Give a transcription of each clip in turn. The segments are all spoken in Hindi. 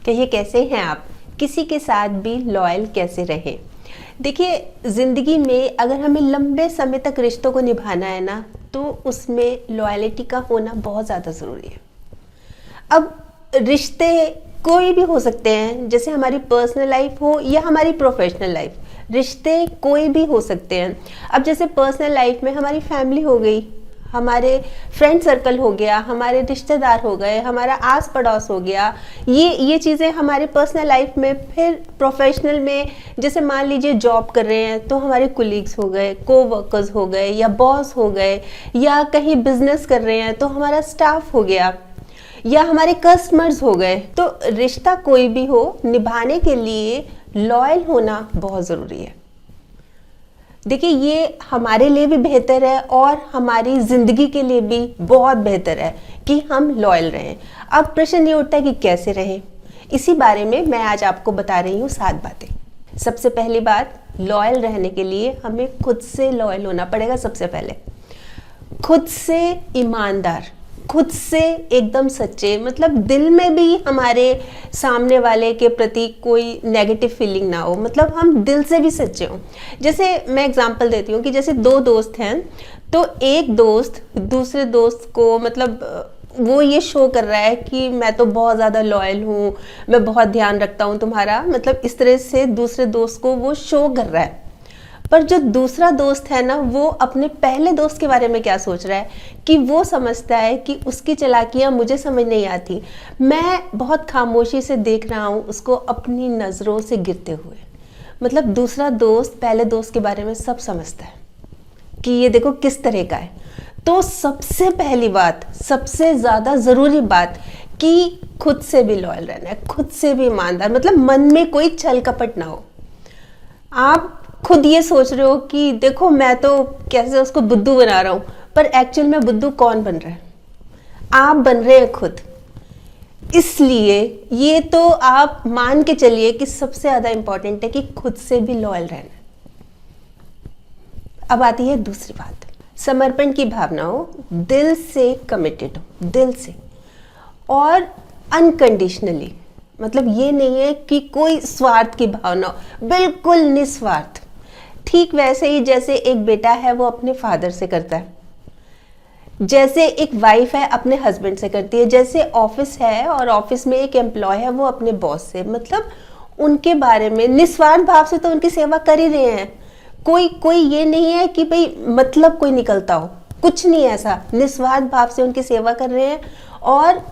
कहिए कैसे हैं आप? किसी के साथ भी लॉयल कैसे रहें? देखिए, ज़िंदगी में अगर हमें लंबे समय तक रिश्तों को निभाना है ना, तो उसमें लॉयल्टी का होना बहुत ज़्यादा ज़रूरी है। अब रिश्ते कोई भी हो सकते हैं, जैसे हमारी पर्सनल लाइफ हो या हमारी प्रोफेशनल लाइफ, रिश्ते कोई भी हो सकते हैं। अब जैसे पर्सनल लाइफ में हमारी फैमिली हो गई, हमारे फ्रेंड सर्कल हो गया, हमारे रिश्तेदार हो गए, हमारा आस पड़ोस हो गया, ये चीज़ें हमारे पर्सनल लाइफ में। फिर प्रोफेशनल में जैसे मान लीजिए जॉब कर रहे हैं तो हमारे कुलीग्स हो गए, कोवर्कर्स हो गए या बॉस हो गए, या कहीं बिजनेस कर रहे हैं तो हमारा स्टाफ हो गया या हमारे कस्टमर्स हो गए। तो रिश्ता कोई भी हो, निभाने के लिए लॉयल होना बहुत ज़रूरी है। देखिए, ये हमारे लिए भी बेहतर है और हमारी ज़िंदगी के लिए भी बहुत बेहतर है कि हम लॉयल रहें। अब प्रश्न ये उठता है कि कैसे रहें। इसी बारे में मैं आज आपको बता रही हूँ 7 बातें। सबसे पहली बात, लॉयल रहने के लिए हमें खुद से लॉयल होना पड़ेगा। सबसे पहले खुद से ईमानदार, खुद से एकदम सच्चे, मतलब दिल में भी हमारे सामने वाले के प्रति कोई नेगेटिव फीलिंग ना हो, मतलब हम दिल से भी सच्चे हों। जैसे मैं एग्जांपल देती हूँ कि जैसे 2 दोस्त हैं, तो एक दोस्त दूसरे दोस्त को, मतलब वो ये शो कर रहा है कि मैं तो बहुत ज़्यादा लॉयल हूँ, मैं बहुत ध्यान रखता हूँ तुम्हारा, मतलब इस तरह से दूसरे दोस्त को वो शो कर रहा है। पर जो दूसरा दोस्त है ना, वो अपने पहले दोस्त के बारे में क्या सोच रहा है कि वो समझता है कि उसकी चालाकियाँ मुझे समझ नहीं आती, मैं बहुत खामोशी से देख रहा हूँ उसको अपनी नज़रों से गिरते हुए। मतलब दूसरा दोस्त पहले दोस्त के बारे में सब समझता है कि ये देखो किस तरह का है। तो सबसे पहली बात, सबसे ज़्यादा ज़रूरी बात कि खुद से भी लॉयल रहना है, खुद से भी ईमानदार, मतलब मन में कोई छल कपट ना हो। आप खुद ये सोच रहे हो कि देखो मैं तो कैसे उसको बुद्धू बना रहा हूँ, पर एक्चुअल में बुद्धू कौन बन रहा है? आप बन रहे हैं खुद। इसलिए ये तो आप मान के चलिए कि सबसे ज़्यादा इंपॉर्टेंट है कि खुद से भी लॉयल रहना। अब आती है दूसरी बात, समर्पण की भावना हो, दिल से कमिटेड हो, दिल से और अनकंडीशनली। मतलब ये नहीं है कि कोई स्वार्थ की भावना हो, बिल्कुल निस्वार्थ। ठीक वैसे ही जैसे एक बेटा है वो अपने फादर से करता है, जैसे एक वाइफ है अपने हस्बैंड से करती है, जैसे ऑफिस है और ऑफिस में एक एम्प्लॉय है वो अपने बॉस से, मतलब उनके बारे में निस्वार्थ भाव से तो उनकी सेवा कर ही रहे हैं। कोई ये नहीं है कि भाई मतलब कोई निकलता हो, कुछ नहीं ऐसा, निस्वार्थ भाव से उनकी सेवा कर रहे हैं और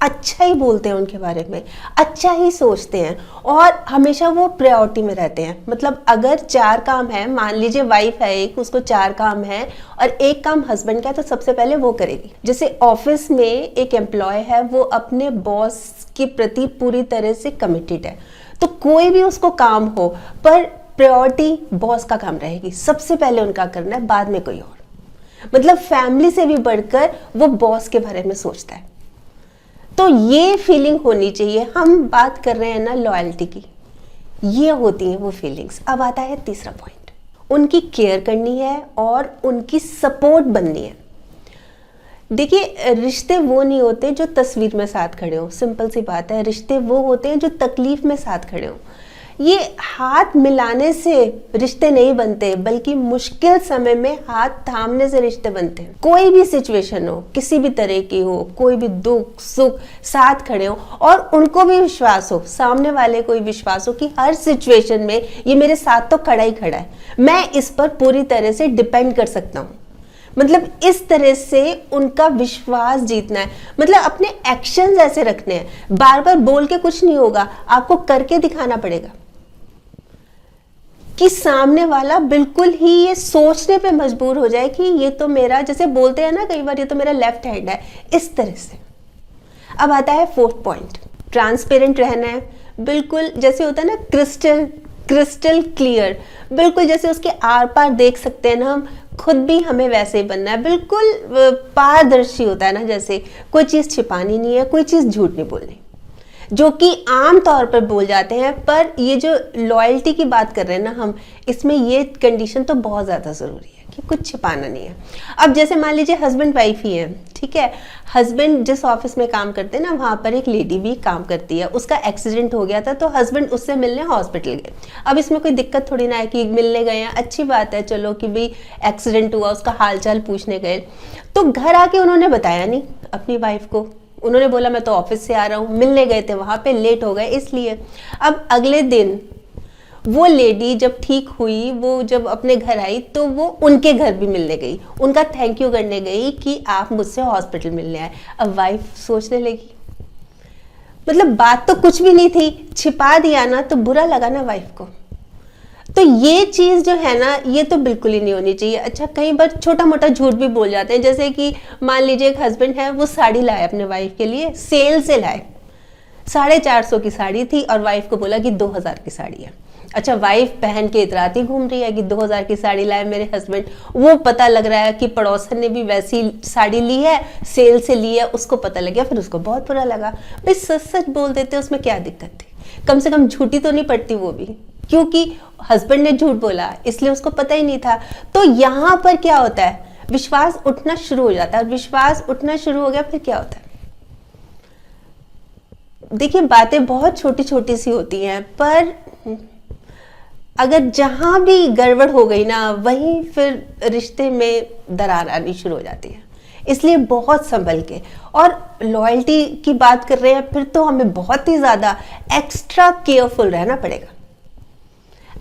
अच्छा ही बोलते हैं उनके बारे में, अच्छा ही सोचते हैं और हमेशा वो प्रायोरिटी में रहते हैं। मतलब अगर 4 काम है, मान लीजिए वाइफ है एक, उसको 4 काम है और एक काम हस्बैंड का है, तो सबसे पहले वो करेगी। जैसे ऑफिस में एक एम्प्लॉय है, वो अपने बॉस के प्रति पूरी तरह से कमिटेड है, तो कोई भी उसको काम हो पर प्रायोरिटी बॉस का काम रहेगी, सबसे पहले उनका करना है, बाद में कोई और। मतलब फैमिली से भी बढ़कर वो बॉस के बारे में सोचता है। तो ये फीलिंग होनी चाहिए। हम बात कर रहे हैं ना लॉयल्टी की, ये होती हैं वो फीलिंग्स। अब आता है तीसरा पॉइंट, उनकी केयर करनी है और उनकी सपोर्ट बननी है। देखिए, रिश्ते वो नहीं होते जो तस्वीर में साथ खड़े हो, सिंपल सी बात है। रिश्ते वो होते हैं जो तकलीफ में साथ खड़े हो। ये हाथ मिलाने से रिश्ते नहीं बनते, बल्कि मुश्किल समय में हाथ थामने से रिश्ते बनते हैं। कोई भी सिचुएशन हो, किसी भी तरह की हो, कोई भी दुख सुख, साथ खड़े हो और उनको भी विश्वास हो, सामने वाले को भी विश्वास हो कि हर सिचुएशन में ये मेरे साथ तो खड़ा ही खड़ा है, मैं इस पर पूरी तरह से डिपेंड कर सकता हूँ। मतलब इस तरह से उनका विश्वास जीतना है, मतलब अपने एक्शंस ऐसे रखने हैं। बार बार बोल के कुछ नहीं होगा, आपको करके दिखाना पड़ेगा कि सामने वाला बिल्कुल ही ये सोचने पे मजबूर हो जाए कि ये तो मेरा, जैसे बोलते हैं ना कई बार, ये तो मेरा लेफ्ट हैंड है, इस तरह से। अब आता है 4th पॉइंट, ट्रांसपेरेंट रहना है। बिल्कुल जैसे होता है ना क्रिस्टल क्लियर, बिल्कुल जैसे उसके आर पार देख सकते हैं ना हम, खुद भी हमें वैसे ही बनना है। बिल्कुल पारदर्शी होता है ना, जैसे कोई चीज़ छिपानी नहीं है, कोई चीज़ झूठ नहीं बोलनी, जो कि आम तौर पर बोल जाते हैं। पर ये जो लॉयल्टी की बात कर रहे हैं ना हम, इसमें ये कंडीशन तो बहुत ज़्यादा ज़रूरी है कि कुछ छिपाना नहीं है। अब जैसे मान लीजिए हस्बैंड वाइफ ही है, ठीक है। हस्बैंड जिस ऑफिस में काम करते हैं ना, वहाँ पर एक लेडी भी काम करती है, उसका एक्सीडेंट हो गया था तो हस्बैंड उससे मिलने हॉस्पिटल गए। अब इसमें कोई दिक्कत थोड़ी ना है कि मिलने गए हैं, अच्छी बात है, चलो कि भाई एक्सीडेंट हुआ, उसका हालचाल पूछने गए। तो घर आके उन्होंने बताया नहीं अपनी वाइफ को, उन्होंने बोला मैं तो ऑफिस से आ रहा हूँ, मिलने गए थे वहाँ पे, लेट हो गए इसलिए। अब अगले दिन वो लेडी जब ठीक हुई, वो जब अपने घर आई तो वो उनके घर भी मिलने गई, उनका थैंक यू करने गई कि आप मुझसे हॉस्पिटल मिलने आए। अब वाइफ सोचने लगी, मतलब बात तो कुछ भी नहीं थी, छिपा दिया ना तो बुरा लगा ना वाइफ को। तो ये चीज जो है ना, ये तो बिल्कुल ही नहीं होनी चाहिए। अच्छा, कई बार छोटा मोटा झूठ भी बोल जाते हैं, जैसे कि मान लीजिए एक हस्बैंड है, वो साड़ी लाए अपने वाइफ के लिए, सेल से लाए, 450 की साड़ी थी और वाइफ को बोला कि 2000 की साड़ी है। अच्छा, वाइफ पहन के इतराती घूम रही है कि 2000 की साड़ी लाए मेरे हस्बैंड। वो पता लग रहा है कि पड़ोसन ने भी वैसी साड़ी ली है, सेल से ली है, उसको पता लग गया, फिर उसको बहुत बुरा लगा। भाई सच सच बोल देते, उसमें क्या दिक्कत थी, कम से कम झूठी तो नहीं पड़ती वो भी, क्योंकि हस्बैंड ने झूठ बोला इसलिए उसको पता ही नहीं था। तो यहाँ पर क्या होता है, विश्वास उठना शुरू हो जाता है। विश्वास उठना शुरू हो गया, फिर क्या होता है, देखिए बातें बहुत छोटी छोटी सी होती हैं, पर अगर जहां भी गड़बड़ हो गई ना, वहीं फिर रिश्ते में दरार आनी शुरू हो जाती है। इसलिए बहुत संभल के, और लॉयल्टी की बात कर रहे हैं, फिर तो हमें बहुत ही ज्यादा एक्स्ट्रा केयरफुल रहना पड़ेगा।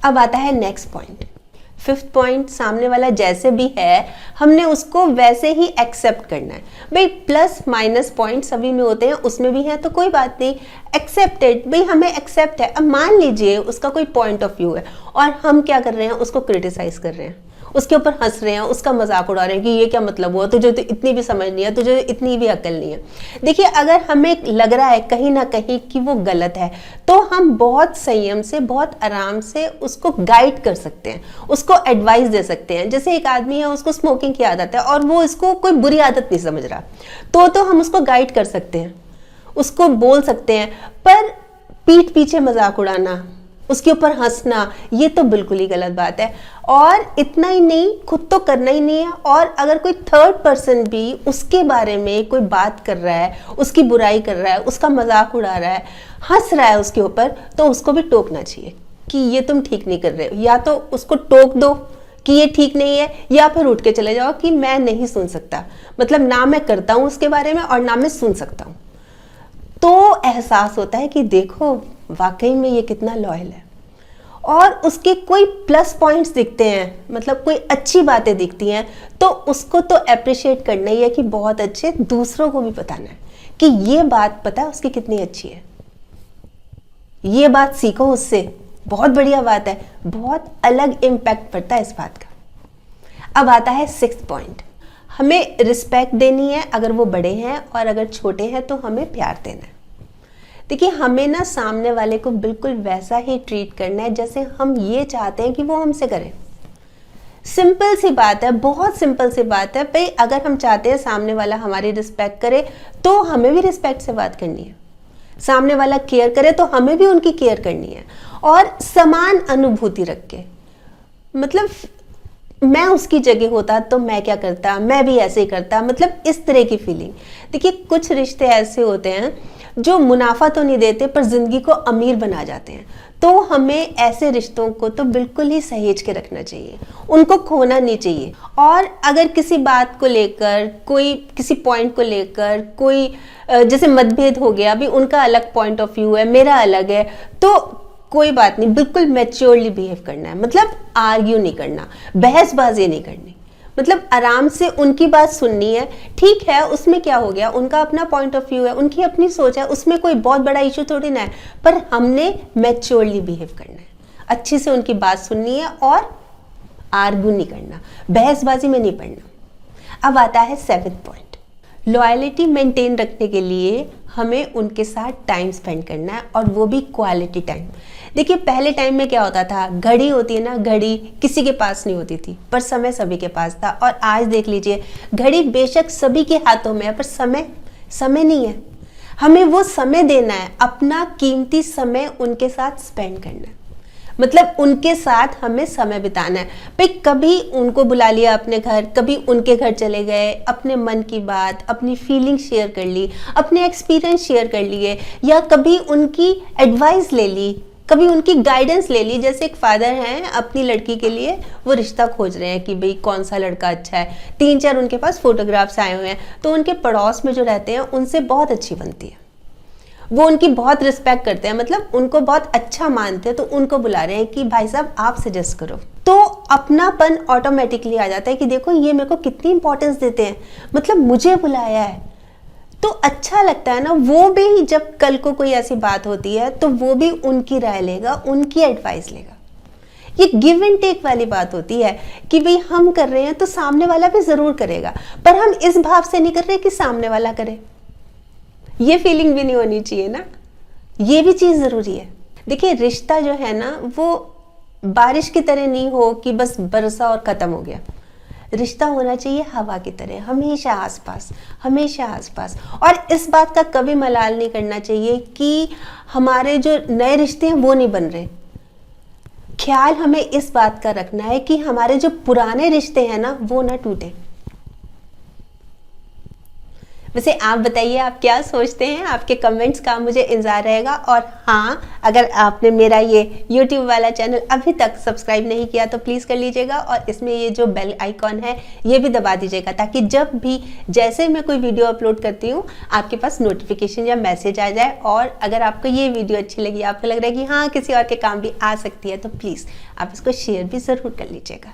अब आता है नेक्स्ट पॉइंट, 5th पॉइंट, सामने वाला जैसे भी है हमने उसको वैसे ही एक्सेप्ट करना है। भाई प्लस माइनस पॉइंट सभी में होते हैं, उसमें भी है तो कोई बात नहीं, एक्सेप्टेड, भाई हमें एक्सेप्ट है। अब मान लीजिए उसका कोई पॉइंट ऑफ व्यू है और हम क्या कर रहे हैं, उसको क्रिटिसाइज कर रहे हैं, उसके ऊपर हंस रहे हैं, उसका मजाक उड़ा रहे हैं कि ये क्या मतलब हुआ, तुझे तो इतनी भी समझ नहीं है, तुझे इतनी भी अकल नहीं है। देखिए अगर हमें लग रहा है कहीं ना कहीं कि वो गलत है, तो हम बहुत संयम से, बहुत आराम से उसको गाइड कर सकते हैं, उसको एडवाइस दे सकते हैं। जैसे एक आदमी है, उसको स्मोकिंग की आदत है और वो इसको कोई बुरी आदत नहीं समझ रहा, तो हम उसको गाइड कर सकते हैं, उसको बोल सकते हैं। पर पीठ पीछे मजाक उड़ाना, उसके ऊपर हंसना, ये तो बिल्कुल ही गलत बात है। और इतना ही नहीं, खुद तो करना ही नहीं है, और अगर कोई थर्ड पर्सन भी उसके बारे में कोई बात कर रहा है, उसकी बुराई कर रहा है, उसका मजाक उड़ा रहा है, हंस रहा है उसके ऊपर, तो उसको भी टोकना चाहिए कि ये तुम ठीक नहीं कर रहे हो। या तो उसको टोक दो कि ये ठीक नहीं है, या फिर उठ के चले जाओ कि मैं नहीं सुन सकता, मतलब ना मैं करता हूं उसके बारे में और ना मैं सुन सकता हूं। तो एहसास होता है कि देखो वाकई में ये कितना लॉयल है, और उसके कोई प्लस पॉइंट्स दिखते हैं, मतलब कोई अच्छी बातें दिखती हैं, तो उसको तो अप्रिशिएट करना ही है कि बहुत अच्छे, दूसरों को भी बताना है कि ये बात पता है उसकी कितनी अच्छी है, ये बात सीखो उससे, बहुत बढ़िया बात है, बहुत अलग इम्पैक्ट पड़ता है इस बात का। अब आता है 6th पॉइंट, हमें रिस्पेक्ट देनी है, अगर वो बड़े हैं, और अगर छोटे हैं तो हमें प्यार देना है। देखिए हमें ना सामने वाले को बिल्कुल वैसा ही ट्रीट करना है जैसे हम ये चाहते हैं कि वो हमसे करे। सिंपल सी बात है, बहुत सिंपल सी बात है। भाई अगर हम चाहते हैं सामने वाला हमारी रिस्पेक्ट करे, तो हमें भी रिस्पेक्ट से बात करनी है। सामने वाला केयर करे तो हमें भी उनकी केयर करनी है, और समान अनुभूति रख के, मतलब मैं उसकी जगह होता तो मैं क्या करता, मैं भी ऐसे ही करता, मतलब इस तरह की फीलिंग। देखिए कुछ रिश्ते ऐसे होते हैं जो मुनाफा तो नहीं देते पर जिंदगी को अमीर बना जाते हैं, तो हमें ऐसे रिश्तों को तो बिल्कुल ही सहेज के रखना चाहिए, उनको खोना नहीं चाहिए। और अगर किसी बात को लेकर, कोई किसी पॉइंट को लेकर कोई जैसे मतभेद हो गया, अभी उनका अलग पॉइंट ऑफ व्यू है, मेरा अलग है, तो कोई बात नहीं, बिल्कुल मैच्योरली बिहेव करना है, मतलब आर्ग्यू नहीं करना, बहसबाजी नहीं करनी, मतलब आराम से उनकी बात सुननी है। ठीक है, उसमें क्या हो गया, उनका अपना पॉइंट ऑफ व्यू है, उनकी अपनी सोच है, उसमें कोई बहुत बड़ा इशू थोड़ी ना है, पर हमने मैच्योरली बिहेव करना है, अच्छी से उनकी बात सुननी है और आर्ग्यू नहीं करना, बहसबाजी में नहीं पड़ना। अब आता है 7th पॉइंट, लॉयल्टी मेंटेन रखने के लिए हमें उनके साथ टाइम स्पेंड करना है, और वो भी क्वालिटी टाइम। देखिए पहले टाइम में क्या होता था, घड़ी होती है ना, घड़ी किसी के पास नहीं होती थी, पर समय सभी के पास था। और आज देख लीजिए, घड़ी बेशक सभी के हाथों में है, पर समय नहीं है। हमें वो समय देना है, अपना कीमती समय उनके साथ स्पेंड करना है। मतलब उनके साथ हमें समय बिताना है भाई। कभी उनको बुला लिया अपने घर, कभी उनके घर चले गए, अपने मन की बात, अपनी फीलिंग शेयर कर ली, अपने एक्सपीरियंस शेयर कर लिए, या कभी उनकी एडवाइस ले ली, कभी उनकी गाइडेंस ले ली। जैसे एक फादर हैं, अपनी लड़की के लिए वो रिश्ता खोज रहे हैं कि भाई कौन सा लड़का अच्छा है। 3-4 उनके पास फोटोग्राफ्स आए हुए हैं, तो उनके पड़ोस में जो रहते हैं उनसे बहुत अच्छी बनती है, वो उनकी बहुत रिस्पेक्ट करते हैं, मतलब उनको बहुत अच्छा मानते हैं। तो उनको बुला रहे हैं कि भाई साहब आप सजेस्ट करो। तो अपनापन ऑटोमेटिकली आ जाता है कि देखो ये मेरे को कितनी इंपॉर्टेंस देते हैं, मतलब मुझे बुलाया है, तो अच्छा लगता है ना। वो भी जब कल को कोई ऐसी बात होती है तो वो भी उनकी राय लेगा, उनकी एडवाइस लेगा। ये गिव एंड टेक वाली बात होती है कि भाई हम कर रहे हैं तो सामने वाला भी जरूर करेगा, पर हम इस भाव से नहीं कर रहे कि सामने वाला करे। ये फीलिंग भी नहीं होनी चाहिए ना, ये भी चीज जरूरी है। देखिए रिश्ता जो है ना वो बारिश की तरह नहीं हो कि बस बरसा और खत्म हो गया। रिश्ता होना चाहिए हवा की तरह, हमेशा आसपास, हमेशा आसपास। और इस बात का कभी मलाल नहीं करना चाहिए कि हमारे जो नए रिश्ते हैं वो नहीं बन रहे। ख्याल हमें इस बात का रखना है कि हमारे जो पुराने रिश्ते हैं ना वो ना टूटे। वैसे आप बताइए आप क्या सोचते हैं, आपके कमेंट्स का मुझे इंतजार रहेगा। और हाँ, अगर आपने मेरा ये YouTube वाला चैनल अभी तक सब्सक्राइब नहीं किया तो प्लीज़ कर लीजिएगा, और इसमें ये जो बेल आइकॉन है ये भी दबा दीजिएगा, ताकि जब भी जैसे मैं कोई वीडियो अपलोड करती हूँ आपके पास नोटिफिकेशन या मैसेज आ जाए। और अगर आपको ये वीडियो अच्छी लगी, आपको लग रहा है कि हाँ किसी और के काम भी आ सकती है, तो प्लीज़ आप इसको शेयर भी ज़रूर कर लीजिएगा।